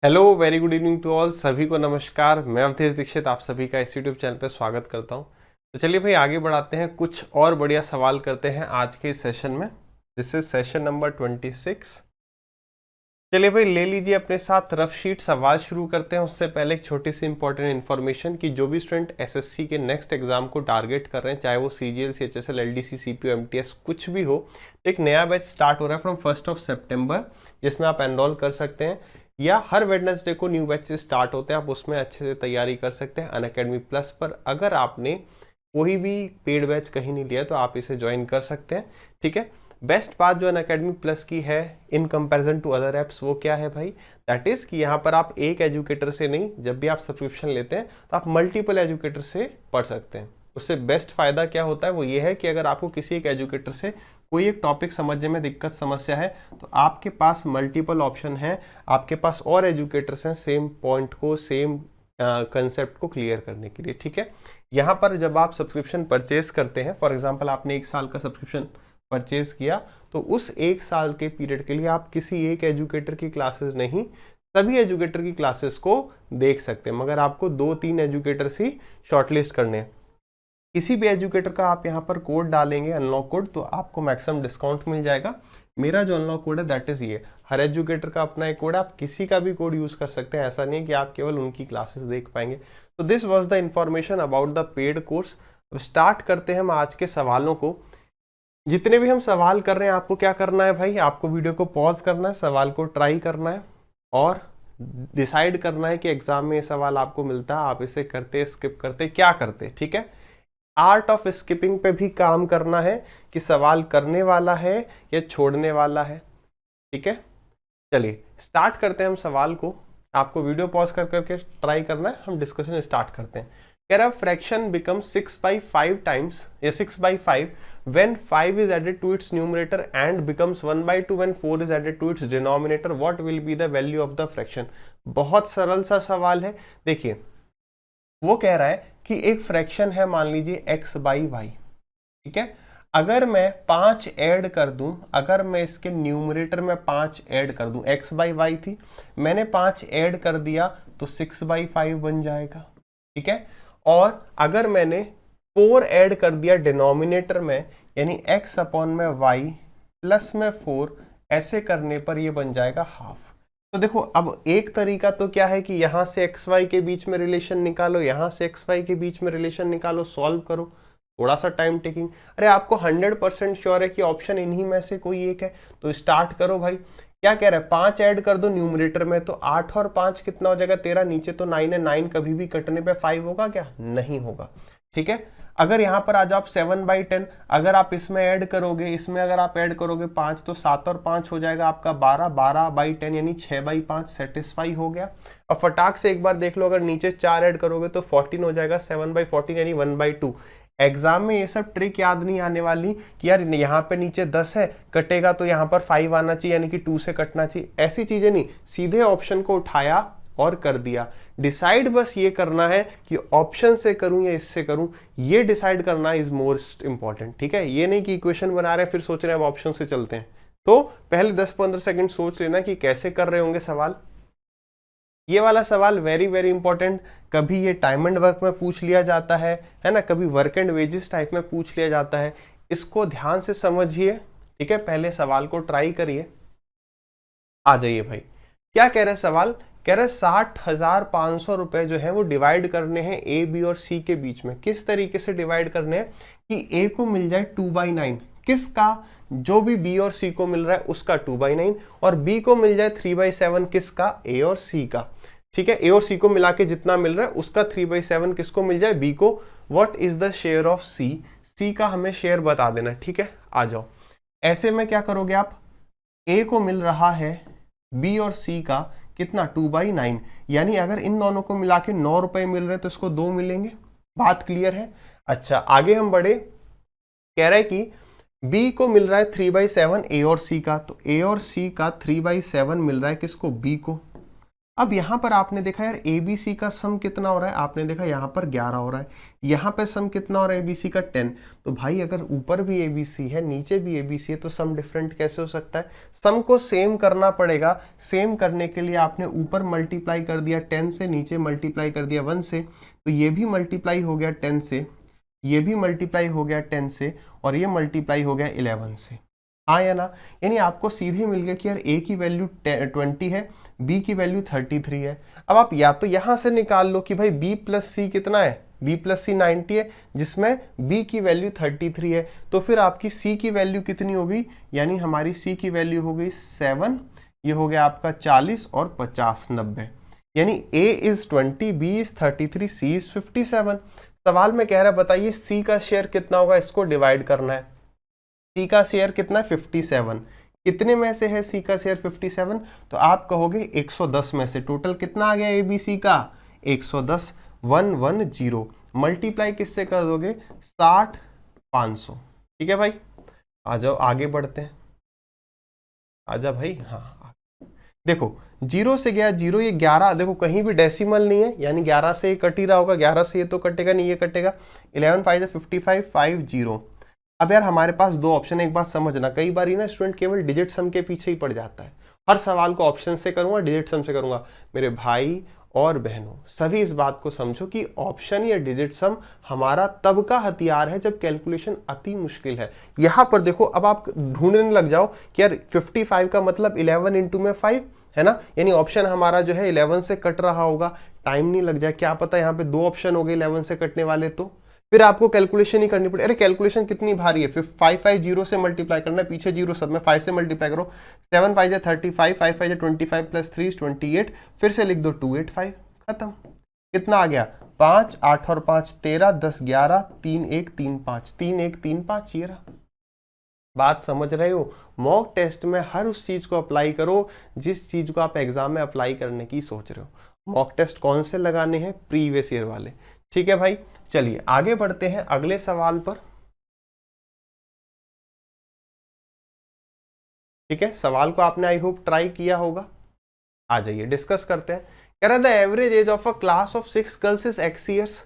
Hello very good evening to all. सभी को नमस्कार। मैं अवधेश दीक्षित आप सभी का इस यूट्यूब चैनल पर स्वागत करता हूं। तो चलिए भाई आगे बढ़ाते हैं, कुछ और बढ़िया सवाल करते हैं आज के इस सेशन में। This is session number 26। चलिए भाई ले लीजिए अपने साथ रफ शीट। सवाल शुरू करते हैं उससे पहले एक छोटी सी इंपॉर्टेंट इन्फॉर्मेशन कि जो भी स्टूडेंट एसएससी के नेक्स्ट एग्जाम को टारगेट कर रहे हैं, चाहे वो CGL, CHSL, LDC, CPO, MTS कुछ भी हो, तो एक नया बैच स्टार्ट हो रहा है फ्रॉम 1 सितंबर, जिसमें आप एनरोल कर सकते हैं। या हर वेडनेसडे को न्यू बैचेस स्टार्ट होते हैं, आप उसमें अच्छे से तैयारी कर सकते हैं अनअकैडमी प्लस पर। अगर आपने कोई भी पेड बैच कहीं नहीं लिया तो आप इसे ज्वाइन कर सकते हैं, ठीक है। बेस्ट बात जो अनअकैडमी प्लस की है in comparison to other apps, वो क्या है भाई? दैट इज कि यहाँ पर आप एक एजुकेटर से नहीं, जब भी आप सब्सक्रिप्शन लेते हैं तो आप मल्टीपल एजुकेटर से पढ़ सकते हैं। उससे बेस्ट फायदा क्या होता है वो ये है कि अगर आपको किसी एक एजुकेटर से कोई एक टॉपिक समझने में दिक्कत समस्या है तो आपके पास मल्टीपल ऑप्शन है, आपके पास और एजुकेटर्स हैं सेम पॉइंट को, सेम कंसेप्ट को क्लियर करने के लिए, ठीक है। यहाँ पर जब आप सब्सक्रिप्शन परचेज करते हैं, फॉर एग्जांपल आपने 1 साल का सब्सक्रिप्शन परचेज किया, तो उस 1 साल के पीरियड के लिए आप किसी एक एजुकेटर की क्लासेस नहीं, सभी एजुकेटर की क्लासेस को देख सकते हैं। मगर आपको 2-3 एजुकेटर्स ही शॉर्टलिस्ट करने हैं। किसी भी एजुकेटर का आप यहाँ पर कोड डालेंगे, अनलॉक कोड, तो आपको मैक्सिमम डिस्काउंट मिल जाएगा। मेरा जो अनलॉक कोड है दैट इज ये। हर एजुकेटर का अपना एक कोड है, आप किसी का भी कोड यूज कर सकते हैं। ऐसा नहीं है कि आप केवल उनकी क्लासेस देख पाएंगे। तो this was the information about the paid course. अब स्टार्ट करते हैं हम आज के सवालों को। जितने भी हम सवाल कर रहे हैं, आपको क्या करना है भाई? आपको वीडियो को पॉज करना है, सवाल को ट्राई करना है और डिसाइड करना है कि एग्जाम में ये सवाल आपको मिलता है, आप इसे करते, स्किप करते, क्या करते, ठीक है। आर्ट ऑफ स्किपिंग पे भी काम करना है कि सवाल करने वाला है या छोड़ने वाला है, ठीक है। चलिए स्टार्ट करते हैं हम सवाल को। आपको वीडियो पॉज कर करके ट्राई करना है, हम डिस्कशन स्टार्ट करते हैं। कह रहा फ्रैक्शन बिकम 6/5 टाइम्स या 6/5 when 5 is added to its numerator and becomes 1/2 when 4 is added to its denominator, what will be the value of the fraction? बहुत सरल सा सवाल है। देखिए वो कह रहा है कि एक फ्रैक्शन है, मान लीजिए x/y, ठीक है। अगर मैं 5 ऐड कर दूं, अगर मैं इसके न्यूमरेटर में 5 ऐड कर दूं, x/y थी, मैंने 5 ऐड कर दिया तो 6/5 बन जाएगा, ठीक है। और अगर मैंने 4 ऐड कर दिया डिनोमिनेटर में, यानी x अपॉन में y प्लस में 4, ऐसे करने पर ये बन जाएगा हाफ। तो देखो अब एक तरीका तो क्या है कि यहां से एक्स वाई के बीच में रिलेशन निकालो, यहां से एक्स वाई के बीच में रिलेशन निकालो, सॉल्व करो, थोड़ा सा टाइम टेकिंग। अरे आपको 100% श्योर है कि ऑप्शन इन्हीं में से कोई एक है, तो स्टार्ट करो भाई। क्या कह रहा है? 5 ऐड कर दो न्यूमरेटर में, तो 8 और 5 कितना हो जाएगा? 13। नीचे तो 9 है, 9 कभी भी कटने पे 5 होगा क्या? नहीं होगा, ठीक है। अगर यहां पर आ जाओ आप 7/10, अगर आप इसमें ऐड करोगे, इसमें अगर आप ऐड करोगे 5, तो 7 और 5 हो जाएगा आपका 12, 12/10 यानी 6/5 सेटिस्फाई हो गया। अब फटाक से एक बार देख लो, अगर नीचे 4 ऐड करोगे तो 14 हो जाएगा, 7/14 यानी 1/2। एग्जाम में ये सब ट्रिक याद नहीं आने वाली कि यार यहाँ पे नीचे 10 है, कटेगा तो यहाँ पर 5 आना चाहिए, यानी कि 2 से कटना चाहिए, ऐसी चीजें नहीं। सीधे ऑप्शन को उठाया और कर दिया। डिसाइड बस ये करना है कि ऑप्शन से करूं या इससे करूं, ये डिसाइड करना इज मोस्ट इंपॉर्टेंट, ठीक है। ये नहीं कि इक्वेशन बना रहे हैं फिर सोच रहे हैं अब ऑप्शन से चलते हैं। तो पहले 10-15 सेकंड सोच लेना कि कैसे कर रहे होंगे सवाल। ये वाला सवाल वेरी वेरी इंपॉर्टेंट। कभी ये टाइम एंड वर्क में पूछ लिया जाता है ना, कभी वर्क एंड वेजेस टाइप में पूछ लिया जाता है। इसको ध्यान से समझिए, ठीक है। पहले सवाल को ट्राई करिए। आ जाइए भाई, क्या कह रहे हैं सवाल? कह रहे 60,500 रुपए जो है वो डिवाइड करने हैं ए, बी और सी के बीच में। किस तरीके से डिवाइड करने हैं कि ए को मिल जाए 2/9, किसका? जो भी बी और सी को मिल रहा है उसका 2/9, और बी को मिल जाए 3/7, किसका? ए और सी का, ठीक है। ए और सी को मिला के जितना मिल रहा है उसका 3/7 किसको मिल जाए? बी को। What is the share of C? C का हमें शेयर बता देना, ठीक है। आ जाओ, ऐसे में क्या करोगे आप? ए को मिल रहा है बी और सी का कितना? 2/9, यानी अगर इन दोनों को मिला के 9 रुपए मिल रहे हैं तो इसको 2 मिलेंगे। बात क्लियर है? अच्छा आगे हम बढ़े। कह रहा है कि बी को मिल रहा है 3/7 ए और सी का, तो ए और सी का 3/7 मिल रहा है किसको? बी को। अब यहाँ पर आपने देखा यार ABC का सम कितना हो रहा है, आपने देखा यहाँ पर 11 हो रहा है, यहाँ पे सम कितना हो रहा है ABC का 10। तो भाई अगर ऊपर भी ABC है नीचे भी ABC है तो सम डिफरेंट कैसे हो सकता है? सम को सेम करना पड़ेगा। सेम करने के लिए आपने ऊपर मल्टीप्लाई कर दिया 10 से, नीचे मल्टीप्लाई कर दिया 1 से, तो ये भी मल्टीप्लाई हो गया 10 से, ये भी मल्टीप्लाई हो गया 10 से, और ये मल्टीप्लाई हो गया 11 से। हाँ या ना? यानी आपको सीधे मिल गया कि यार A की वैल्यू 20 है, B की वैल्यू 33 है। अब आप या तो यहां से निकाल लो कि भाई B प्लस C कितना है, B प्लस C 90 है, जिसमें B की वैल्यू 33 है, तो फिर आपकी C की वैल्यू कितनी हो गई? यानी हमारी C की वैल्यू हो गई 7, ये हो गया आपका 40 और 50 90। यानी A is 20, B is 33, C is 57। सवाल में कह रहा है बताइए C का शेयर कितना होगा, इसको डिवाइड करना है। C का शेयर कितना है? 57। कितने में से है C का शेयर 57? तो आप कहोगे 110 में से। टोटल कितना आ गया ABC का? 110, 110। मल्टीप्लाई किससे कर दोगे? 60, 500। ठीक है भाई, आ जाओ आगे बढ़ते हैं। आजा भाई, हाँ देखो जीरो से गया जीरो, ये 11, देखो कहीं भी डेसिमल नहीं है, यानी 11 से ये कट ही रहा होगा, 11 से ये तो कटेगा नहीं, ये कटेगा। 11 5 55, 50। अब यार हमारे पास दो ऑप्शन है, एक बात समझना, कई बार ही ना स्टूडेंट केवल डिजिट सम के पीछे ही पड़ जाता है। हर सवाल को ऑप्शन से करूंगा, डिजिट सम से करूंगा। मेरे भाई और बहनों सभी इस बात को समझो कि ऑप्शन या डिजिट सम हमारा तब का हथियार है जब कैलकुलेशन अति मुश्किल है। यहां पर देखो, अब आप ढूंढने लग जाओ कि यार 55 का मतलब 11 इंटू में 5 है ना, यानी ऑप्शन हमारा जो है 11 से कट रहा होगा, टाइम नहीं लग जाए, क्या पता यहाँ पे दो ऑप्शन हो गए 11 से कटने वाले, तो फिर आपको कैलकुलेशन ही करनी पड़े। अरे कैलकुलेशन कितनी भारी है, फिर 550 से मल्टीप्लाई करना है, पीछे जीरो सब में 5 से मल्टीप्लाई करो। 7 5 35, 5 5 25 प्लस 3 28, फिर से लिख दो 285, खत्म। कितना आ गया? 5 8 और 5 13, 10 11, 3 1 3 5, 3 1 3 5, ये रहा। बात समझ रहे हो? मॉक टेस्ट में हर उस चीज को अप्लाई करो जिस चीज को आप एग्जाम में अप्लाई करने की सोच रहे हो। मॉक टेस्ट कौन से लगाने हैं? प्रीवियस ईयर वाले। ठीक है भाई, चलिए आगे बढ़ते हैं अगले सवाल पर। ठीक है, सवाल को आपने आई होप ट्राई किया होगा। आ जाइए डिस्कस करते हैं। कह रहा है the average age of a class of 6 girls is x years.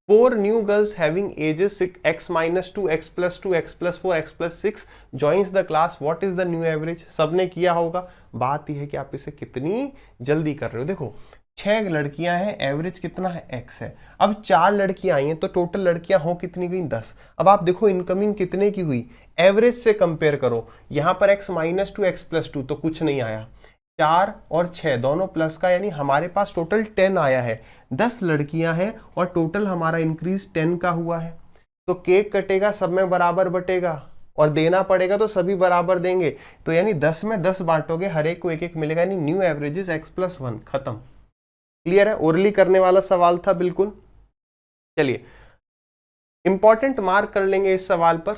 4 new girls having ages x minus 2, x plus 2, x plus 4, x plus 6 joins the class. What is the new average? सबने किया होगा। बात यह है कि आप इसे कितनी जल्दी कर रहे हो। देखो 6 लड़कियां हैं, एवरेज कितना है? x है। अब 4 लड़कियां आई हैं तो टोटल लड़कियां हो कितनी गई? 10। अब आप देखो इनकमिंग कितने की हुई, एवरेज से कंपेयर करो। यहां पर x माइनस 2, x प्लस 2 तो कुछ नहीं आया, 4 और 6 दोनों प्लस का, यानी हमारे पास टोटल 10 आया है। 10 लड़कियां हैं और टोटल हमारा इंक्रीज 10 का हुआ है। तो केक कटेगा, सब में बराबर बटेगा, और देना पड़ेगा तो सभी बराबर देंगे। तो यानी 10 में 10 बांटोगे, हर एक को एक एक मिलेगा, यानी न्यू एवरेज x प्लस 1, खत्म। क्लियर है? ओरली करने वाला सवाल था बिल्कुल। चलिए इंपॉर्टेंट मार्क कर लेंगे इस सवाल पर।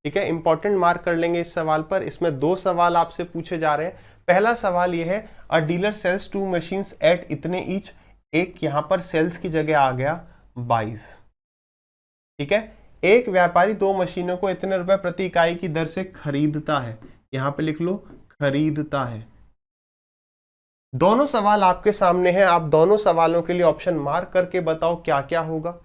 ठीक है, इंपॉर्टेंट मार्क कर लेंगे इस सवाल पर। इसमें दो सवाल आपसे पूछे जा रहे हैं। पहला सवाल यह है, a dealer sells 2 machines at इतने ईच। एक यहां पर सेल्स की जगह आ गया 22। ठीक है, एक व्यापारी 2 मशीनों को इतने रुपए प्रति इकाई की दर से खरीदता है। यहां पे लिख लो खरीदता है। दोनों सवाल आपके सामने हैं, आप दोनों सवालों के लिए ऑप्शन मार्क करके बताओ क्या क्या होगा।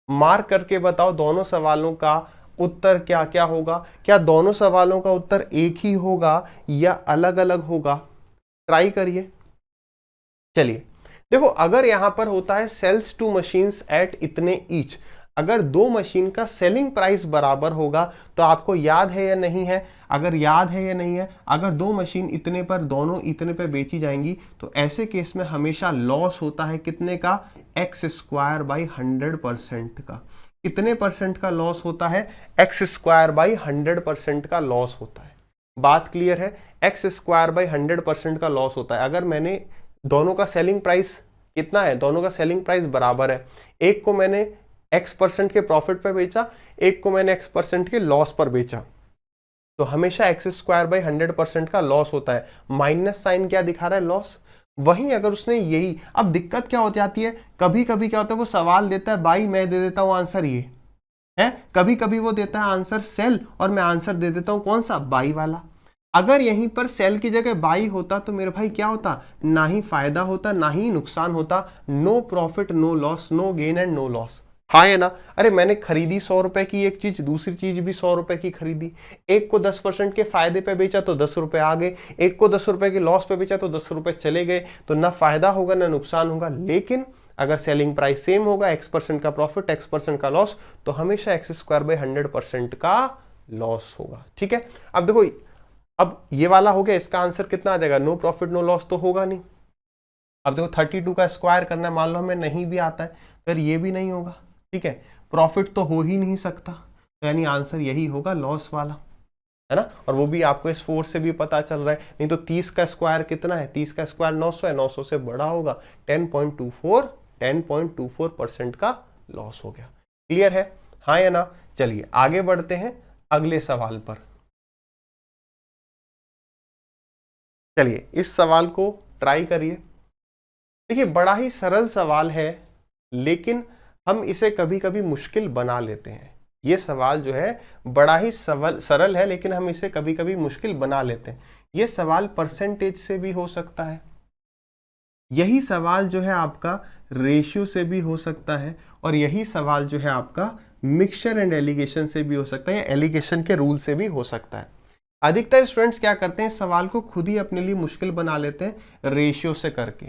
मार्क करके बताओ दोनों सवालों का उत्तर क्या क्या होगा। क्या दोनों सवालों का उत्तर एक ही होगा या अलग अलग होगा? ट्राई करिए। चलिए देखो, अगर यहां पर होता है सेल्स 2 मशीन्स एट इतने ईच, अगर 2 मशीन का सेलिंग प्राइस बराबर होगा तो आपको याद है या नहीं है? अगर याद है या नहीं है, अगर 2 मशीन इतने पर दोनों इतने पे बेची जाएंगी तो ऐसे केस में हमेशा लॉस होता है कितने का? x स्क्वायर बाई 100% का। कितने परसेंट का लॉस होता है? x स्क्वायर बाई 100% का लॉस होता है। बात क्लियर है? x स्क्वायर बाई 100% का लॉस होता है। अगर मैंने दोनों का सेलिंग प्राइस कितना है, दोनों का सेलिंग प्राइस बराबर है, एक को मैंने x% के प्रॉफिट पर बेचा, एक को मैंने x% के लॉस पर बेचा, तो हमेशा x स्क्वायर बाई 100% का लॉस होता है। माइनस साइन क्या दिखा रहा है? लॉस। वहीं अगर उसने यही, अब दिक्कत क्या हो जाती है, कभी कभी क्या होता है वो सवाल देता है बाई, मैं दे देता हूं आंसर ये है, कभी कभी वो देता है आंसर सेल और मैं आंसर दे देता हूं कौन सा? बाई वाला। अगर यहीं पर सेल की जगह बाई होता तो मेरे भाई क्या होता, ना ही फायदा होता ना ही नुकसान होता, no profit no loss, no gain and no loss. हाँ है ना। अरे मैंने खरीदी 100 रुपए की एक चीज, दूसरी चीज भी 100 रुपए की खरीदी, एक को 10% के फायदे पे बेचा तो 10 रुपए आ गए, एक को 10 रुपए के लॉस पे बेचा तो 10 रुपए चले गए, तो ना फायदा होगा ना नुकसान होगा। लेकिन अगर सेलिंग प्राइस सेम होगा, x% का प्रॉफिट x% का लॉस, तो हमेशा x² 100% का लॉस होगा। ठीक है, अब देखो, अब ये वाला हो गया, इसका आंसर कितना आ जाएगा, नो प्रॉफिट नो लॉस तो होगा नहीं। अब देखो 32 का स्क्वायर करना है, मान लो हमें नहीं भी आता है, फिर ये भी नहीं होगा। ठीक है, प्रॉफिट तो हो ही नहीं सकता, तो यानी आंसर यही होगा, लॉस वाला, है ना। और वो भी आपको इस 4 से भी पता चल रहा है, नहीं तो 30 का स्क्वायर कितना है, 30 का स्क्वायर 900 है, 900 से बड़ा होगा, 10.24% का लॉस हो गया। क्लियर है, हाँ या ना। चलिए आगे बढ़ते हैं अगले सवाल पर। चलिए इस सवाल को ट्राई करिए। देखिए बड़ा ही सरल सवाल है, लेकिन हम इसे कभी कभी मुश्किल बना लेते हैं। ये सवाल जो है बड़ा ही सरल है, लेकिन हम इसे कभी कभी मुश्किल बना लेते हैं। ये सवाल परसेंटेज से भी हो सकता है, यही सवाल जो है आपका रेशियो से भी हो सकता है, और यही सवाल जो है आपका मिक्सचर एंड एलिगेशन से भी हो सकता है, या एलिगेशन के रूल से भी हो सकता है। अधिकतर स्टूडेंट्स क्या करते हैं, सवाल को खुद ही अपने लिए मुश्किल बना लेते हैं रेशियो से करके।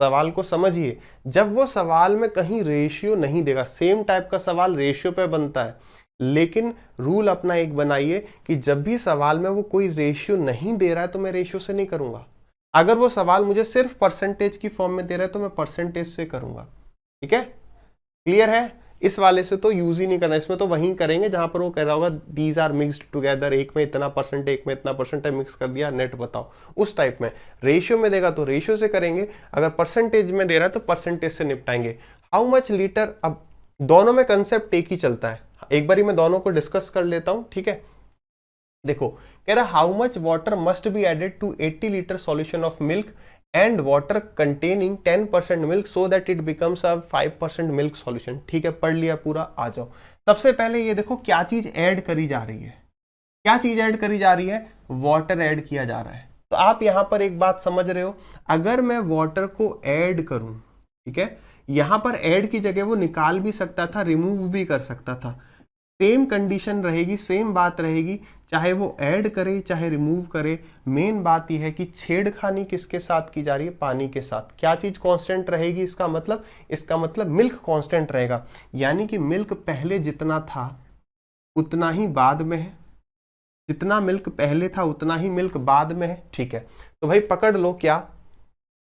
सवाल को समझिए, जब वो सवाल में कहीं रेशियो नहीं देगा, सेम टाइप का सवाल रेशियो पे बनता है, लेकिन रूल अपना एक बनाइए कि जब भी सवाल में वो कोई रेशियो नहीं दे रहा है तो मैं रेशियो से नहीं करूंगा। अगर वो सवाल मुझे सिर्फ परसेंटेज की फॉर्म में दे रहा है तो मैं परसेंटेज से करूंगा। ठीक है, क्लियर है। इस वाले से तो यूज ही नहीं करना, इसमें तो वहीं करेंगे जहां पर वो कह रहा होगा दीज आर मिक्स्ड टुगेदर, एक में इतना परसेंट एक में इतना परसेंट है, मिक्स कर दिया नेट बताओ, उस टाइप में। रेशियो में देगा तो रेशियो से करेंगे, अगर परसेंटेज में दे रहा है तो परसेंटेज से निपटाएंगे। हाउ मच लीटर, अब दोनों में कंसेप्ट एक ही चलता है, एक बार मैं दोनों को डिस्कस कर लेता हूं। ठीक है, देखो कह रहा how much water must be added to 80 litre solution of milk and water containing 10% milk so that it becomes a 5% milk solution. ठीक है, पढ़ लिया पूरा, आ जाओ। सबसे पहले ये देखो क्या चीज ऐड करी जा रही है, क्या चीज ऐड करी जा रही है, वाटर ऐड किया जा रहा है। तो आप यहां पर एक बात समझ रहे हो, अगर मैं वाटर को ऐड करूं, ठीक है, यहां पर ऐड की जगह वो निकाल भी सकता था, रिमूव भी कर सकता था, सेम कंडीशन रहेगी, सेम बात रहेगी, चाहे वो ऐड करे चाहे रिमूव करे। मेन बात यह है कि छेड़खानी किसके साथ की जा रही है, पानी के साथ। क्या चीज कांस्टेंट रहेगी, इसका मतलब मिल्क कांस्टेंट रहेगा, यानी कि मिल्क पहले जितना था उतना ही बाद में है, जितना मिल्क पहले था उतना ही मिल्क बाद में है। ठीक है, तो भाई पकड़ लो, क्या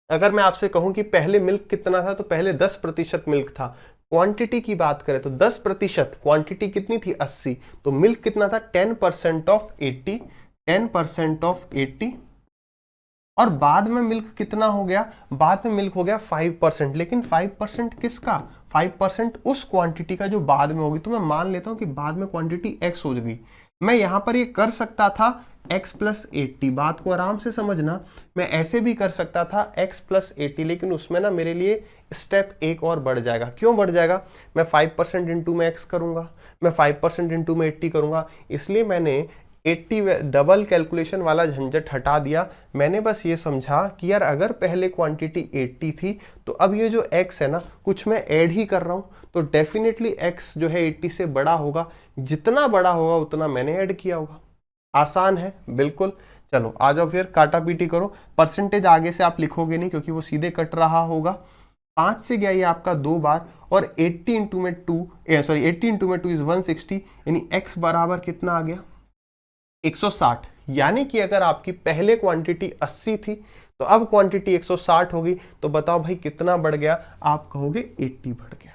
अगर मैं आपसे कहूं कि पहले मिल्क कितना था, तो पहले 10% मिल्क था। क्वांटिटी की बात करें तो 10%, क्वांटिटी कितनी थी 80, तो मिल्क कितना था 10% ऑफ 80, 10% ऑफ 80, और बाद में मिल्क कितना हो गया, बाद में मिल्क हो गया 5%। लेकिन 5% किसका, 5% उस क्वांटिटी का जो बाद में होगी। तो मैं मान लेता हूं कि बाद में क्वांटिटी x हो गई, मैं यहां पर ये कर सकता था x + 80, बात को आराम से समझना, मैं ऐसे भी कर सकता था x + 80, लेकिन उसमें ना मेरे लिए स्टेप एक और बढ़ जाएगा। क्यों बढ़ जाएगा, मैं 5% इंटू में x करूंगा, मैं 5% इंटू में 80 करूंगा, इसलिए मैंने 80 डबल कैलकुलेशन वाला झंझट हटा दिया। मैंने बस ये समझा कि यार अगर पहले क्वांटिटी 80 थी तो अब ये जो x है ना, कुछ मैं ऐड ही कर रहा हूं, तो डेफिनेटली x जो है 80 से बड़ा होगा, जितना बड़ा होगा उतना मैंने ऐड किया होगा। आसान है बिल्कुल। चलो आ जाओ फिर, काटा पीटी करो। परसेंटेज आगे से आप लिखोगे नहीं क्योंकि वो सीधे कट रहा होगा। 5 से गया ये आपका 2 बार, और 80 इंटू में 2 इज 160, यानी x बराबर कितना आ गया 160। यानी कि अगर आपकी पहले क्वांटिटी 80 थी तो अब क्वांटिटी 160 होगी, तो बताओ भाई कितना बढ़ गया, आप कहोगे 80 बढ़ गया।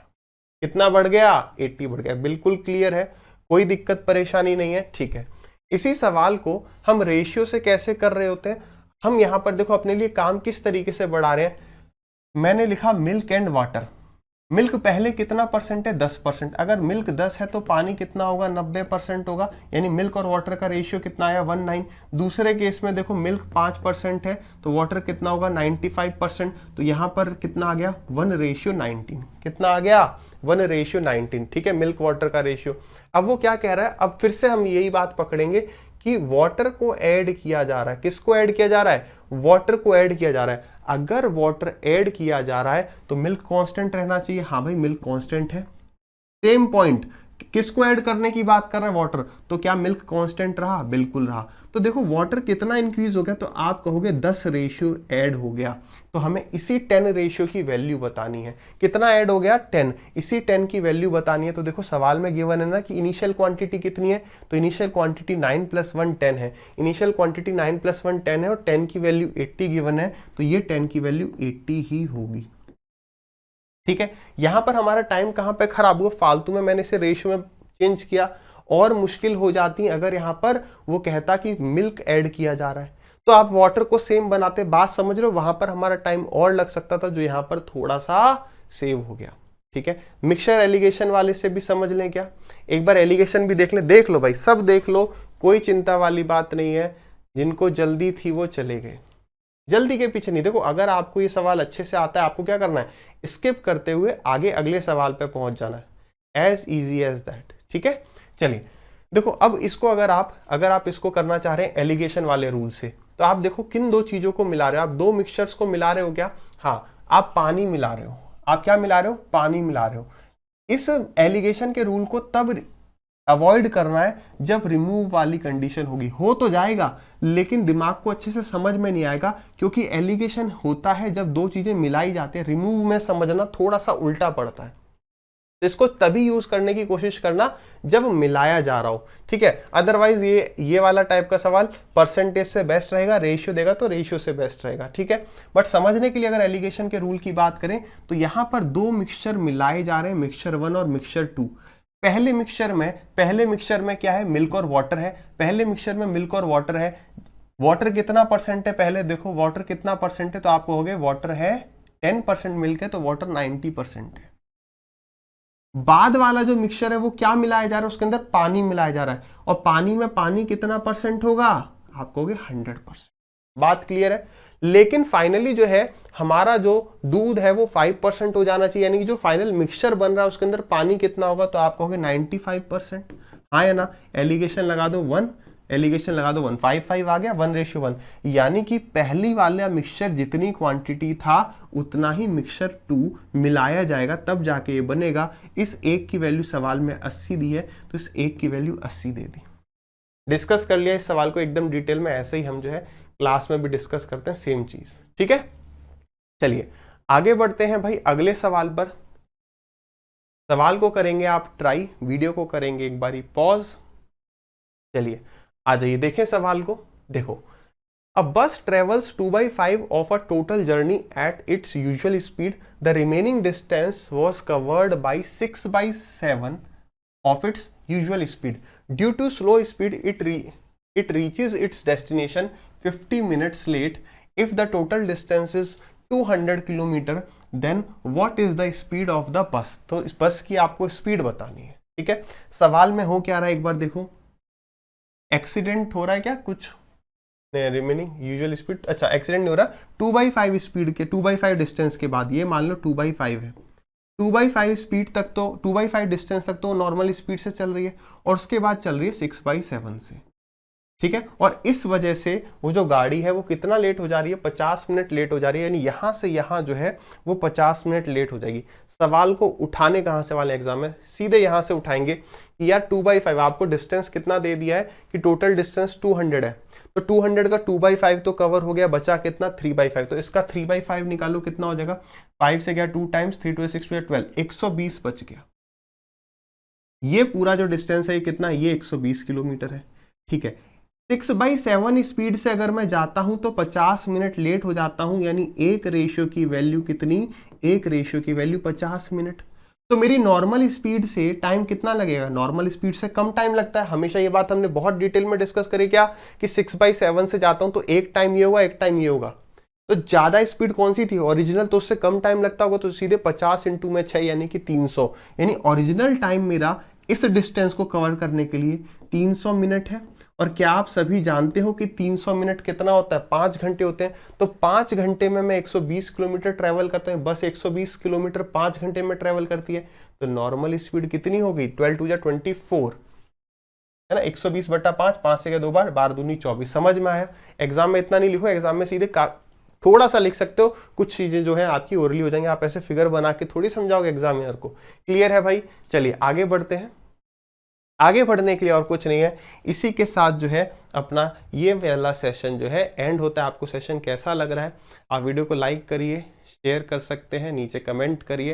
कितना बढ़ गया, 80 बढ़ गया। बिल्कुल क्लियर है, कोई दिक्कत परेशानी नहीं है। ठीक है, इसी सवाल को हम रेशियो से कैसे कर रहे होते हैं, हम यहां पर देखो अपने लिए काम किस तरीके से बढ़ा रहे हैं। मैंने लिखा मिल्क एंड वाटर, मिल्क पहले कितना परसेंट है 10%, अगर मिल्क 10 है तो पानी कितना होगा 90% होगा, यानी मिल्क और वाटर का रेशियो कितना आया 1:9। दूसरे केस में देखो मिल्क 5% है तो वाटर कितना होगा 95%, तो यहां पर कितना आ गया 1:19। कितना आ गया 1:19। ठीक है, मिल्क वाटर का रेशियो। अब वो क्या कह रहा है, अब फिर से हम यही बात पकड़ेंगे कि वाटर को ऐड किया जा रहा है। किसको ऐड किया जा रहा है? वाटर को ऐड किया जा रहा है। अगर वाटर ऐड किया जा रहा है तो मिल्क कांस्टेंट रहना चाहिए। हाँ भाई, मिल्क कांस्टेंट है। सेम पॉइंट, किसको ऐड करने की बात कर रहे हैं? वाटर। तो क्या मिल्क कांस्टेंट रहा? बिल्कुल रहा। तो देखो वाटर कितना इंक्रीज हो गया, तो आप कहोगे 10 रेशियो ऐड हो गया। तो हमें इसी 10 रेशियो की वैल्यू बतानी है। कितना ऐड हो गया? 10। इसी 10 की वैल्यू बतानी है। तो देखो सवाल में गिवन है ना कि इनिशियल क्वांटिटी कितनी है, तो इनिशियल क्वांटिटी 9 + 1 10 है। इनिशियल क्वांटिटी 9 + 1 10 है और 10 की वैल्यू 80 गिवन है, तो ये 10 की वैल्यू 80 ही होगी। ठीक है, यहां पर हमारा टाइम कहां पे खराब हुआ? फालतू में मैंने इसे रेशियो में चेंज किया, और मुश्किल हो जाती अगर यहां पर वो कहता कि मिल्क ऐड किया जा रहा है। तो आप वाटर को सेम बनाते, बात समझ रहे हो? वहां पर हमारा टाइम और लग सकता था, जो यहां पर थोड़ा सा सेव हो गया। ठीक है, मिक्सचर एलिगेशन वाले से भी समझ लें क्या? एक बार एलिगेशन भी देख ले। देख लो भाई, सब देख लो, कोई चिंता वाली बात नहीं है। जिनको जल्दी थी वो चले गए, जल्दी के पीछे नहीं। देखो अगर आपको ये सवाल अच्छे से आता है, आपको क्या करना है? स्किप करते हुए आगे अगले सवाल पे पहुंच जाना है। As easy as that. ठीक है, चलिए देखो अब इसको अगर आप इसको करना चाह रहे हैं एलिगेशन वाले रूल से, तो आप देखो किन दो चीजों को मिला रहे हो? आप दो मिक्सचर्स को मिला रहे हो क्या? हाँ, आप पानी मिला रहे हो। आप क्या मिला रहे हो? पानी मिला रहे हो। इस एलिगेशन के रूल को तब अवॉइड करना है जब रिमूव वाली कंडीशन होगी। हो तो जाएगा लेकिन दिमाग को अच्छे से समझ में नहीं आएगा, क्योंकि एलिगेशन होता है जब दो चीजें मिलाई जाती है। रिमूव में समझना थोड़ा सा उल्टा पड़ता है। तो इसको तभी यूज करने की कोशिश करना जब मिलाया जा रहा हो। ठीक है, अदरवाइज ये वाला टाइप का सवाल परसेंटेज से बेस्ट रहेगा, रेशियो देगा तो रेशियो से बेस्ट रहेगा। ठीक है, बट समझने के लिए अगर एलिगेशन के रूल की बात करें तो यहां पर दो मिक्सचर मिलाए जा रहे हैं, मिक्सचर 1 और मिक्सचर 2। पहले मिक्सचर में क्या है? मिल्क और वाटर है। पहले मिक्सचर में मिल्क और वाटर है। वाटर कितना परसेंट है? पहले देखो वाटर कितना परसेंट है, तो आप कहोगे वाटर है 10%, मिल्क है तो वाटर 90% है। बाद वाला जो मिक्सचर है वो क्या मिलाया जा रहा है? उसके अंदर पानी मिलाया जा रहा है, और पानी में पानी कितना परसेंट होगा? आप कहोगे 100%। बात क्लियर है? लेकिन फाइनली जो है हमारा जो दूध है वो 5% हो जाना चाहिए, यानी कि जो फाइनल मिक्सचर बन रहा है उसके अंदर पानी कितना होगा? तो आप कहोगे 95%। हाँ या ना? एलिगेशन लगा दो 1, एलिगेशन लगा दो 1, 5 आ गया, 1:1। यानी कि पहली वाला मिक्सचर जितनी क्वांटिटी था उतना ही मिक्सचर 2 मिलाया जाएगा, तब जाके ये बनेगा। इस एक की वैल्यू सवाल में 80 दी है, तो इस एक की वैल्यू 80 दे दी। डिस्कस कर लिया इस सवाल को एकदम डिटेल में। ऐसे ही हम जो है क्लास में भी डिस्कस करते हैं सेम चीज। ठीक है, चलिए आगे बढ़ते हैं भाई अगले सवाल पर। सवाल को करेंगे आप ट्राई, वीडियो को करेंगे एक बारी पॉज। चलिए आ जाइए, देखें सवाल को। देखो, a bus travels 2/5 of a total journey at its usual speed. The remaining distance was covered by 6/7 of its usual speed. Due to slow speed, it reaches its destination 50 minutes late. If the total distance is 200 kilometre, then what is the speed of the bus? तो इस बस की आपको speed बतानी है। ठीक है, सवाल में हो क्या रहा है एक बार देखो। एक्सीडेंट हो रहा है क्या? कुछ रिमेनिंग यूजुअल स्पीड, अच्छा एक्सीडेंट नहीं हो रहा। 2/5 स्पीड के 2/5 डिस्टेंस के बाद, ये मान लो 2/5 है, 2/5 स्पीड तक तो 2/5 डिस्टेंस तक तो नॉर्मल स्पीड से चल रही है, और उसके बाद चल रही है 6/7 से। ठीक है, और इस वजह से वो जो गाड़ी है वो कितना लेट हो जा रही है? 50 मिनट लेट हो जा रही है, यानी यहां से यहां जो है वो 50 मिनट लेट हो जाएगी। सवाल को उठाने कहां से वाले एग्जाम में? सीधे यहां से उठाएंगे कि यार 2/5 आपको डिस्टेंस कितना दे दिया है कि टोटल डिस्टेंस 200 है, तो 200 का 2/5 तो कवर हो गया, बचा कितना? 3/5। तो इसका 3/5 निकालो, कितना हो जाएगा? 5 से गया 2 टाइम्स, 3 2 6 2 12, 120 बच गया। ये पूरा जो डिस्टेंस है ये कितना? ये 120 किलोमीटर है। ठीक है, 6/7 स्पीड से अगर मैं जाता हूं तो 50 मिनट लेट हो जाता हूं, यानी एक रेशियो की वैल्यू कितनी? एक रेशियो की वैल्यू 50 मिनट। तो मेरी नॉर्मल स्पीड से टाइम कितना लगेगा? नॉर्मल स्पीड से कम टाइम लगता है हमेशा। ये बात हमने बहुत डिटेल में डिस्कस करी क्या, कि 6/7 से जाता हूं तो एक टाइम ये होगा, एक टाइम ये होगा। तो ज्यादा स्पीड कौन सी थी? ओरिजिनल, तो उससे कम टाइम लगता होगा, तो सीधे 50 × में 6 यानी कि 300। यानी ओरिजिनल टाइम मेरा इस डिस्टेंस को कवर करने के लिए 300 मिनट है। और क्या आप सभी जानते हो कि 300 मिनट कितना होता है? 5 घंटे होते हैं। तो 5 घंटे में मैं 120 किलोमीटर ट्रेवल करता हूँ, बस 120 किलोमीटर 5 घंटे में ट्रेवल करती है। तो नॉर्मल स्पीड कितनी हो गई? 12 × 2 = 24, है ना, 120/5, 5 से 2 बार, 12 दूनी 24। समझ में आया? एग्जाम में इतना नहीं लिखो, एग्जाम में सीधे थोड़ा सा लिख सकते हो, कुछ चीजें जो है आपकी ओरली हो जाएंगी, आप ऐसे फिगर बना के थोड़ी समझाओगे एग्जामिनर को। क्लियर है भाई? चलिए आगे बढ़ते हैं। आगे बढ़ने के लिए और कुछ नहीं है, इसी के साथ जो है अपना ये वाला सेशन जो है एंड होता है। आपको सेशन कैसा लग रहा है? आप वीडियो को लाइक करिए, शेयर कर सकते हैं, नीचे कमेंट करिए।